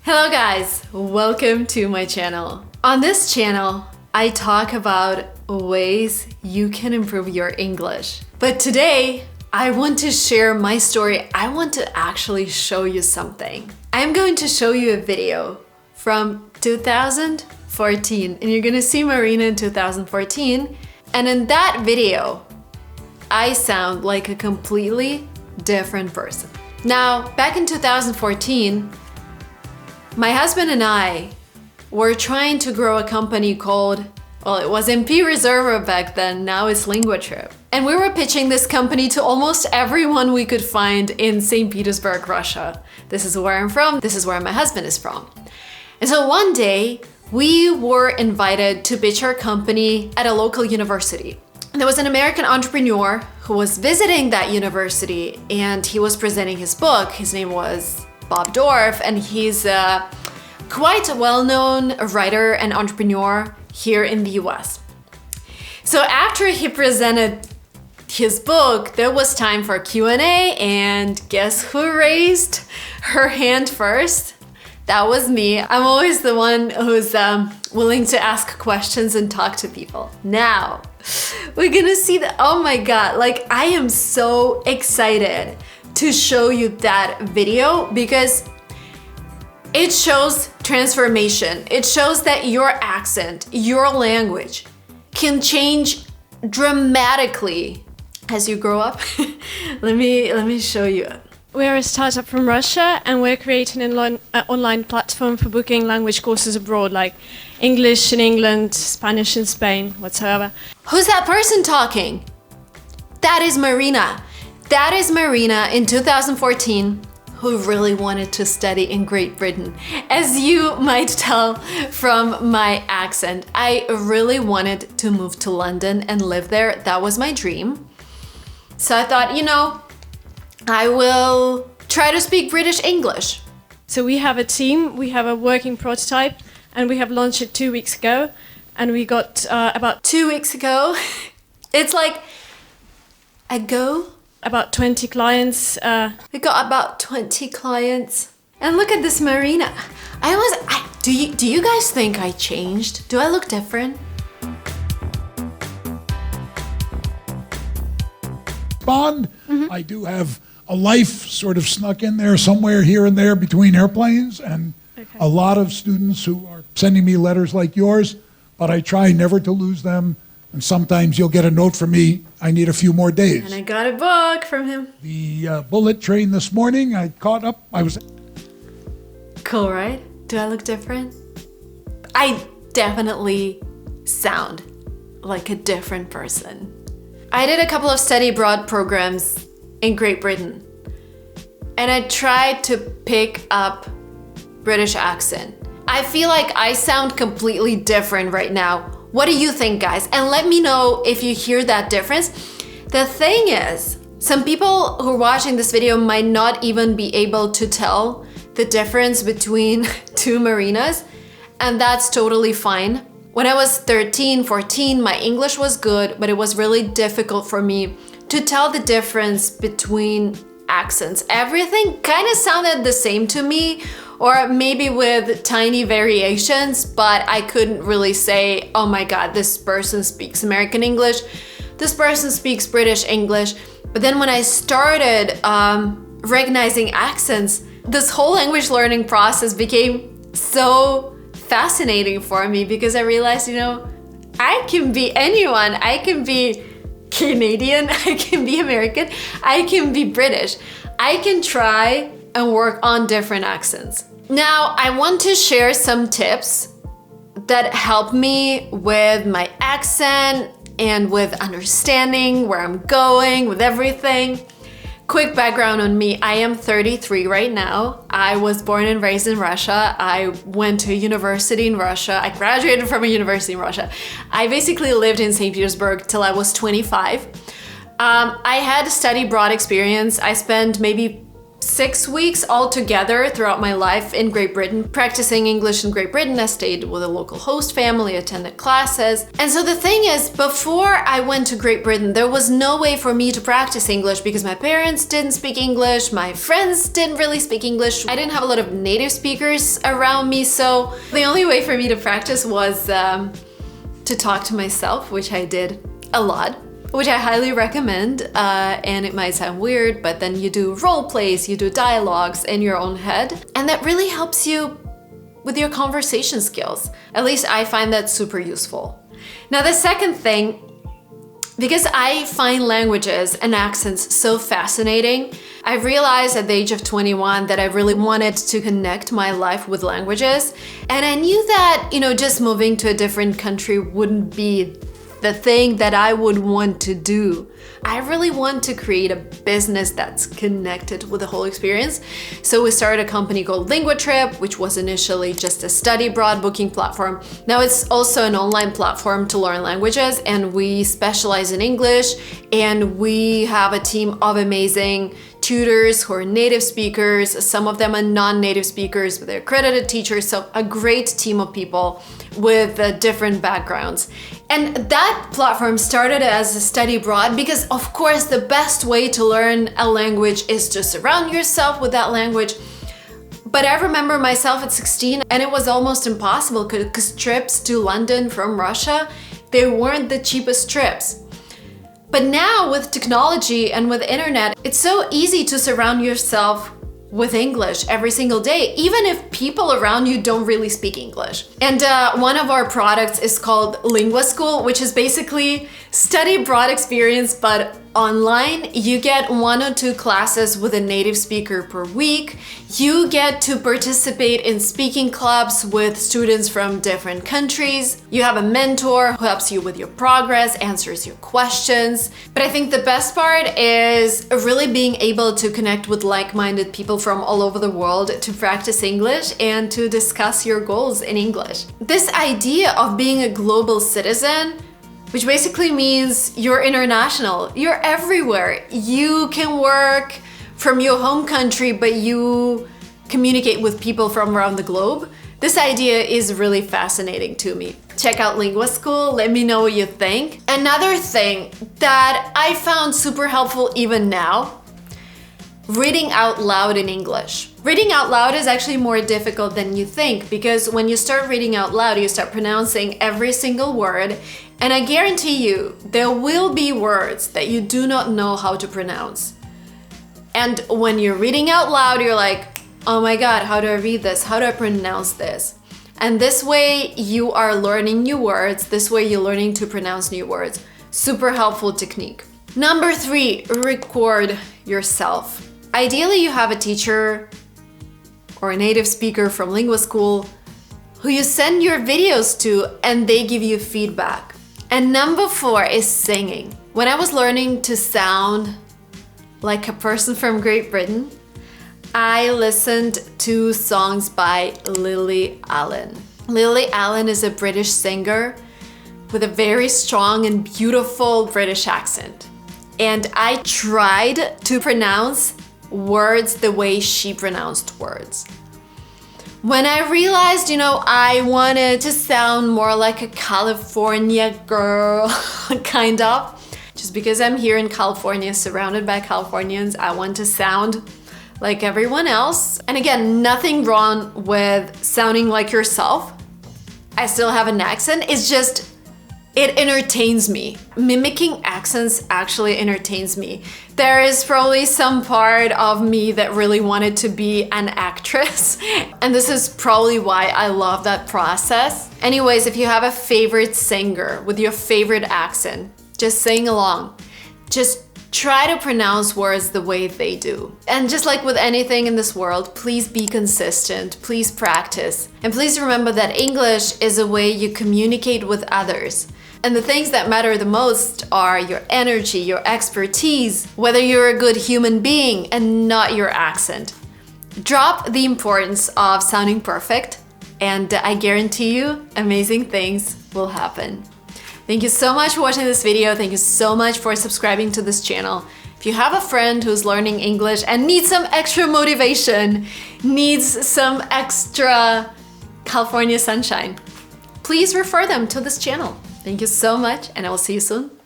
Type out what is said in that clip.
Hello guys, welcome to my channel. On this channel, I talk about ways you can improve your English. But today, I want to share my story. I want to actually show you something. I'm going to show you a video from 2014, and you're gonna see Marina in 2014. And in that video, I sound like a completely different person. Now, back in 2014, my husband and I were trying to grow a company called, well, it was MP Reserva back then, now it's LinguaTrip. And we were pitching this company to almost everyone we could find in St. Petersburg, Russia. This is where I'm from, this is where my husband is from. And so one day, we were invited to pitch our company at a local university. And there was an American entrepreneur who was visiting that university, and he was presenting his book. His name was Bob Dorff, and he's quite a well-known writer and entrepreneur here in the US. So after he presented his book, there was time for Q&A, and guess who raised her hand first? That was me. I'm always the one who's willing to ask questions and talk to people. Now, we're gonna see that, oh my God, like I am so excited to show you that video because it shows transformation. It shows that your accent, your language can change dramatically as you grow up. Let me show you. We're a startup from Russia, and we're creating an online platform for booking language courses abroad, like English in England, Spanish in Spain, whatsoever. Who's that person talking? That is Marina. That is Marina in 2014, who really wanted to study in Great Britain. As you might tell from my accent, I really wanted to move to London and live there. That was my dream. So I thought, you know, I will try to speak British English. So we have a team, we have a working prototype, and we have launched it 2 weeks ago, and we got about 2 weeks ago. It's like about 20 clients. We got about 20 clients. And look at this Marina. Do you guys think I changed? Do I look different? Bond. I do have a life sort of snuck in there somewhere here and there between airplanes, and a lot of students who are sending me letters like yours, but I try never to lose them. And sometimes you'll get a note from me, I need a few more days. And I got a book from him. The bullet train this morning, I caught up. I was... Cool, right? Do I look different? I definitely sound like a different person. I did a couple of study abroad programs in Great Britain, and I tried to pick up British accent. I feel like I sound completely different right now. What do you think, guys? And let me know if you hear that difference. The thing is, some people who are watching this video might not even be able to tell the difference between two Marinas, and that's totally fine. When I was 13, 14, my English was good, but it was really difficult for me to tell the difference between accents. Everything kind of sounded the same to me, or maybe with tiny variations, but I couldn't really say, oh my God, this person speaks American English, this person speaks British English. But then when I started recognizing accents, this whole language learning process became so fascinating for me because I realized, you know, I can be anyone. I can be Canadian, I can be American, I can be British. I can try and work on different accents. Now, I want to share some tips that help me with my accent and with understanding where I'm going, with everything. Quick background on me, I am 33 right now. I was born and raised in Russia. I went to university in Russia. I graduated from a university in Russia. I basically lived in St. Petersburg till I was 25. I had study abroad experience. I spent maybe 6 weeks altogether throughout my life in Great Britain, practicing English in Great Britain. I stayed with a local host family, attended classes. And so the thing is, before I went to Great Britain, there was no way for me to practice English because my parents didn't speak English, my friends didn't really speak English. I didn't have a lot of native speakers around me, so the only way for me to practice was to talk to myself, which I did a lot, which I highly recommend, and it might sound weird, but then you do role plays, you do dialogues in your own head, and that really helps you with your conversation skills. At least I find that super useful. Now the second thing, because I find languages and accents so fascinating, I realized at the age of 21 that I really wanted to connect my life with languages, and I knew that, just moving to a different country wouldn't be the thing that I would want to do. I really want to create a business that's connected with the whole experience. So we started a company called LinguaTrip, which was initially just a study abroad booking platform. Now it's also an online platform to learn languages, and we specialize in English, and we have a team of amazing tutors who are native speakers. Some of them are non-native speakers, but they're accredited teachers. So a great team of people with different backgrounds. And that platform started as a study abroad because, of course, the best way to learn a language is to surround yourself with that language. But I remember myself at 16, and it was almost impossible because trips to London from Russia, they weren't the cheapest trips. But now with technology and with internet, it's so easy to surround yourself with English every single day, even if people around you don't really speak English. And one of our products is called Lingua School, which is basically study abroad experience, but online. You get 1 or 2 classes with a native speaker per week. You get to participate in speaking clubs with students from different countries. You have a mentor who helps you with your progress, answers your questions. But I think the best part is really being able to connect with like-minded people from all over the world to practice English and to discuss your goals in English. This idea of being a global citizen, which basically means you're international, you're everywhere. You can work from your home country, but you communicate with people from around the globe. This idea is really fascinating to me. Check out Lingua School, let me know what you think. Another thing that I found super helpful even now, reading out loud in English. Reading out loud is actually more difficult than you think, because when you start reading out loud, you start pronouncing every single word, and I guarantee you, there will be words that you do not know how to pronounce. And when you're reading out loud, you're like, oh my God, how do I read this? How do I pronounce this? And this way you are learning new words. This way you're learning to pronounce new words. Super helpful technique. Number 3, record yourself. Ideally, you have a teacher or a native speaker from Lingua School who you send your videos to, and they give you feedback. And number 4 is singing. When I was learning to sound like a person from Great Britain, I listened to songs by Lily Allen. Lily Allen is a British singer with a very strong and beautiful British accent. And I tried to pronounce words the way she pronounced words. When I realized, I wanted to sound more like a California girl, kind of. Just because I'm here in California, surrounded by Californians, I want to sound like everyone else. And again, nothing wrong with sounding like yourself. I still have an accent. It's just, it entertains me. Mimicking accents actually entertains me. There is probably some part of me that really wanted to be an actress. And this is probably why I love that process. Anyways, if you have a favorite singer with your favorite accent, just sing along. Just try to pronounce words the way they do. And just like with anything in this world, please be consistent, please practice. And please remember that English is a way you communicate with others. And the things that matter the most are your energy, your expertise, whether you're a good human being and not your accent. Drop the importance of sounding perfect, and I guarantee you amazing things will happen. Thank you so much for watching this video. Thank you so much for subscribing to this channel. If If you have a friend who's learning English and needs some extra motivation, needs some extra California sunshine, please refer them to this channel. Thank you so much, and I will see you soon.